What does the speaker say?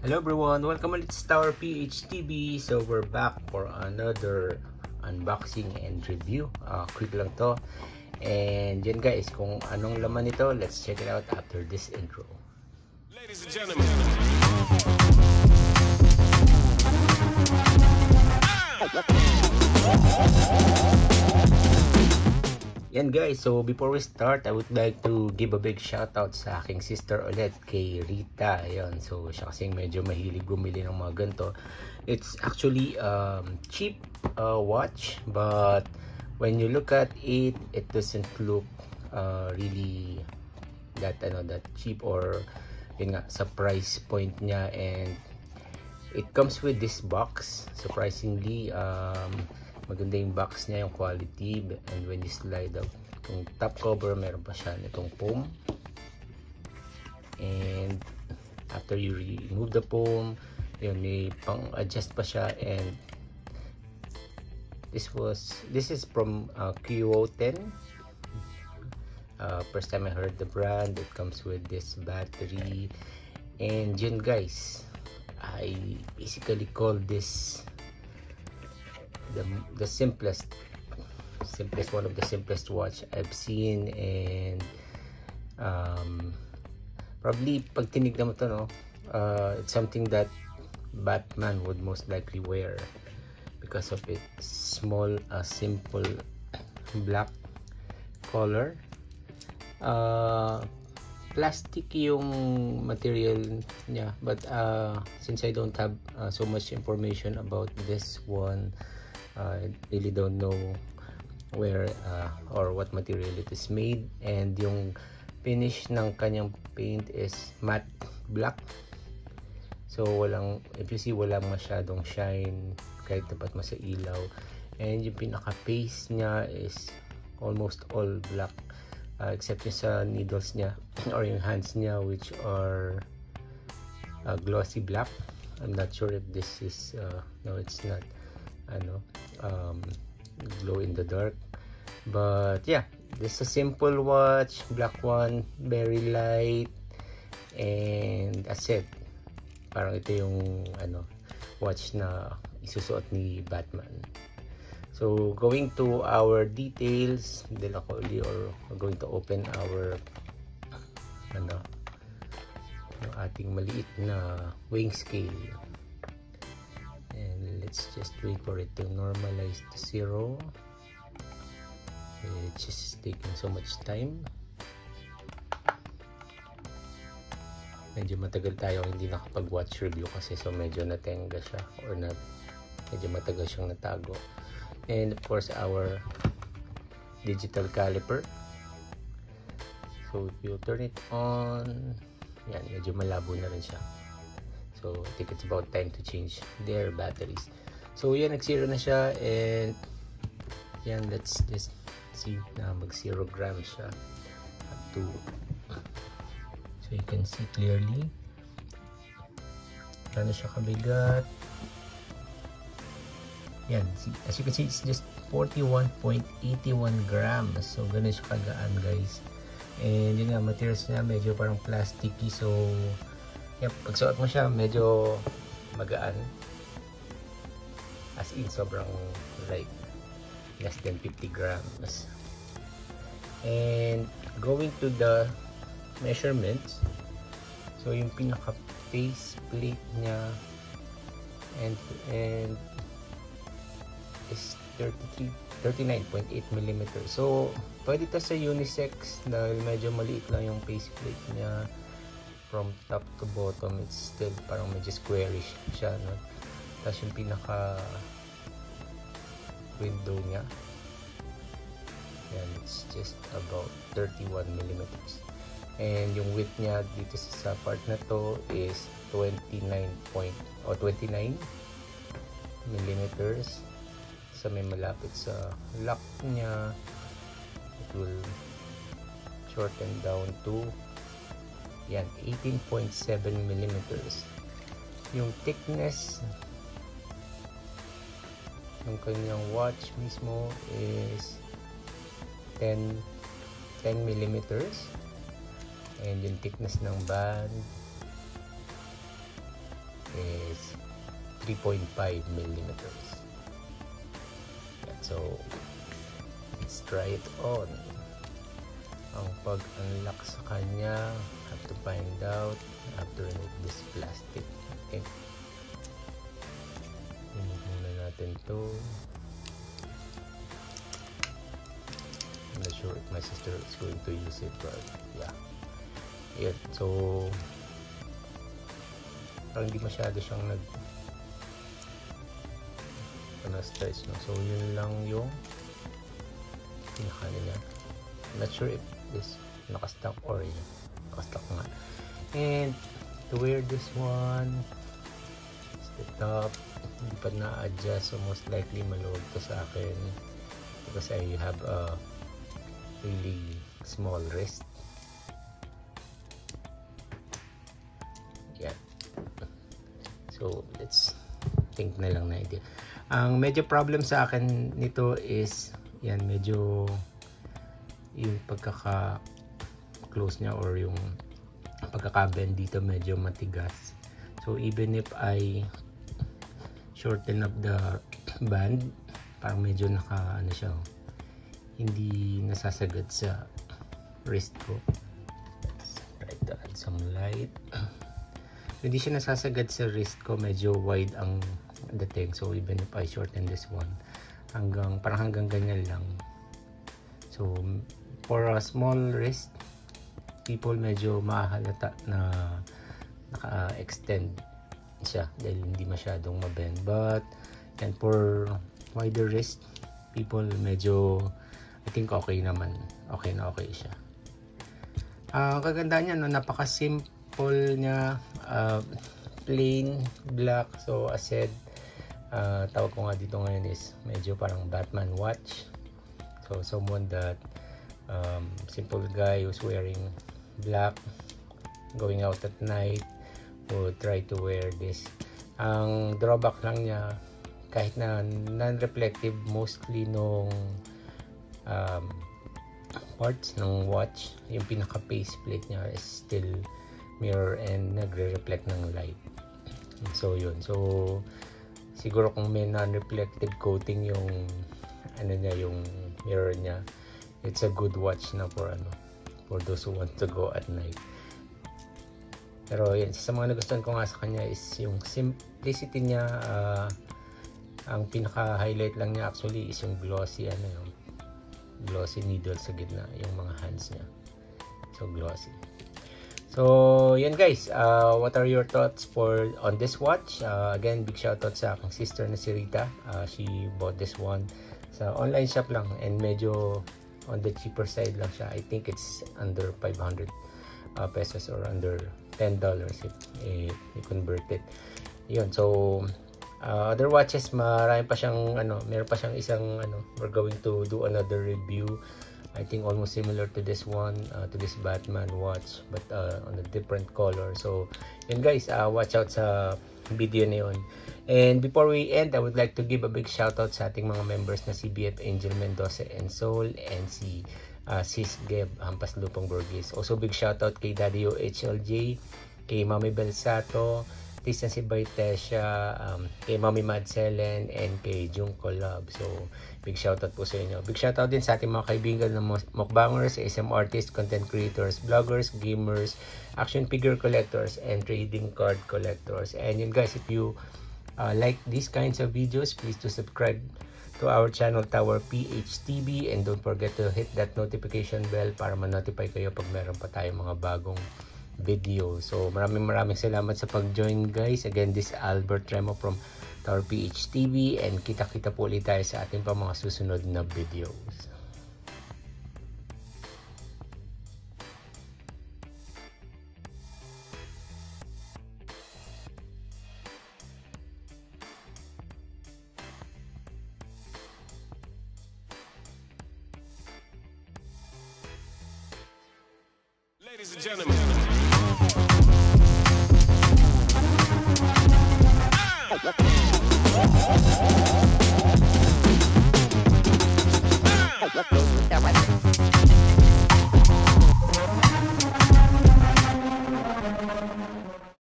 Hello everyone, welcome ulit sa Tower PHTV. So we're back for another unboxing and review. Quick lang to. And yan guys, kung anong laman nito, let's check it out after this intro. Ladies and gentlemen. Yan guys, so before we start, I would like to give a big shout out sa aking sister ulit, kay Rita. Ayan, so siya kasing medyo mahilig bumili ng mga ganito. It's actually cheap watch, but when you look at it, it doesn't look really that cheap, or yun nga, sa price point niya. And it comes with this box, surprisingly. Maganda yung box niya, yung quality, and when you slide out yung top cover, meron pa siya nitong foam, and after you remove the foam, yun, may pang adjust pa siya. And this is from QO10. First time I heard the brand. It comes with this battery, and yun guys, I basically call this the simplest one of the simplest watch I've seen. And probably pag tinignan mo to, no, it's something that Batman would most likely wear because of its small simple black color. Plastic yung material niya, but since I don't have so much information about this one, I really don't know where or what material it is made. And yung finish ng kanyang paint is matte black, so if you see, walang masyadong shine kahit tapat mo sa ilaw. And yung pinaka face niya is almost all black, except yung sa needles niya or yung hands niya, which are glossy black. I'm not sure if this is no, it's not glow in the dark. But yeah, this is a simple watch, black one, very light. And as said, parang ito yung watch na isusuot ni Batman. So going to our details, or we're going to open our yung ating maliit na weighing scale. And let's just wait for it to normalize to 0. It's just taking so much time. Medyo matagal tayo hindi nakapag-watch review kasi, so medyo natenga siya, or medyo matagal siyang natago. And of course, our digital caliper. So if you turn it on, yan, medyo malabo na rin siya. So I think it's about time to change their batteries. So yan, nag-0 na siya. And yan, let's just see na mag 0 grams siya up to, so you can see clearly ano siya kabigat. Yan, as you can see, it's just 41.81 grams. So ganun siya kagaan guys. And yun nga, materials niya medyo parang plasticky. So yep, pag suot mo siya, medyo magaan. As in, sobrang light. Less than 50 grams. And going to the measurements. So yung pinaka face plate niya and is 39.8 mm. So pwede ito sa unisex dahil medyo maliit lang yung face plate niya. From top to bottom, it's still parang medyo squarish siya, no? Tapos yung pinaka window niya, yan, it's just about 31 mm. And yung width niya dito sa part na to is 29 millimeters. Sa may malapit sa lock niya, it will shorten down to yan, 18.7 millimeters. Yung thickness ng kanyang watch mismo is 10 millimeters. And yung thickness ng band 3.5 millimeters. Yan, so let's try it on. Ang pag-unlock sa kanya, have to find out, have to remove this plastic. Okay, muna natin to. I'm not sure if my sister is going to use it, but yeah. Yan, so parang hindi masyado siyang stress, no? So yun lang yung pinakano niya. I'm not sure if this nakastock or nakastock nga. And to wear this one, it's the top, hindi pa na-adjust, so most likely maluwag to sa akin because I have a really small wrist. Yeah, so let's think na lang na idea. Ang medyo problem sa akin nito is yan, medyo yung pagkaka-close niya or yung pagkaka-bend dito medyo matigas. So even if I shorten up the band, parang medyo ano siya, hindi nasasagad sa wrist ko. Let's try to add some light. Hindi siya nasasagad sa wrist ko, medyo wide ang dating. So even if I shorten this one, parang hanggang ganyan lang. So for a small wrist, people medyo mahalata na naka-extend siya dahil hindi masyadong mabend. But and for wider wrist, people medyo, I think okay naman. Okay na okay siya. Kaganda niya, no? Napaka-simple niya. Plain black. So as said, tawag ko nga dito ngayon is medyo parang Batman watch. So someone that simple guy who's wearing black, going out at night, would try to wear this. Ang drawback lang niya, kahit na non-reflective mostly nung parts ng watch, yung pinaka faceplate niya is still mirror and nagre-reflect ng light. So yun, so siguro kung may non-reflective coating yung ano niya, yung mirror niya, it's a good watch na for those who want to go at night. Pero yun, sa mga nagustuhan ko nga sa kanya is yung simplicity niya. Ang pinaka-highlight lang niya actually is yung glossy yung glossy needle sa gitna, yung mga hands niya. So glossy. So yan guys, what are your thoughts on this watch? Again, big shoutout sa aking sister na si Rita. She bought this one sa online shop lang and medyo on the cheaper side lang siya. I think it's under 500 pesos or under $10 if you convert it. Yun, so other watches, marami pa siyang meron pa siyang isang we're going to do another review, I think almost similar to this one, to this Batman watch, but on a different color. So yun guys, watch out sa video na yun. And before we end, I would like to give a big shout out sa ating mga members na si BF Angel Mendoza and Soul, and si Sis Geb Hampas Lupang Burgess. Also big shout out kay Daddy HLJ, kay Mami Belsato, Tisan si Baitesha, kay Mami Madselen, and kay Jung Collab. So big shout out po sa inyo. Big shout out din sa ating mga kaibigan na mukbangers, ASM artists, content creators, vloggers, gamers, action figure collectors, and trading card collectors. And yun guys, if you like these kinds of videos, please to subscribe to our channel Tower PH TV, and don't forget to hit that notification bell para ma-notify kayo pag meron pa tayong mga bagong video. So maraming salamat sa pag-join guys. Again, this is Albert Remo from Tower PH TV, and kita-kita po ulit tayo sa ating pa mga susunod na videos. Ladies and gentlemen. What?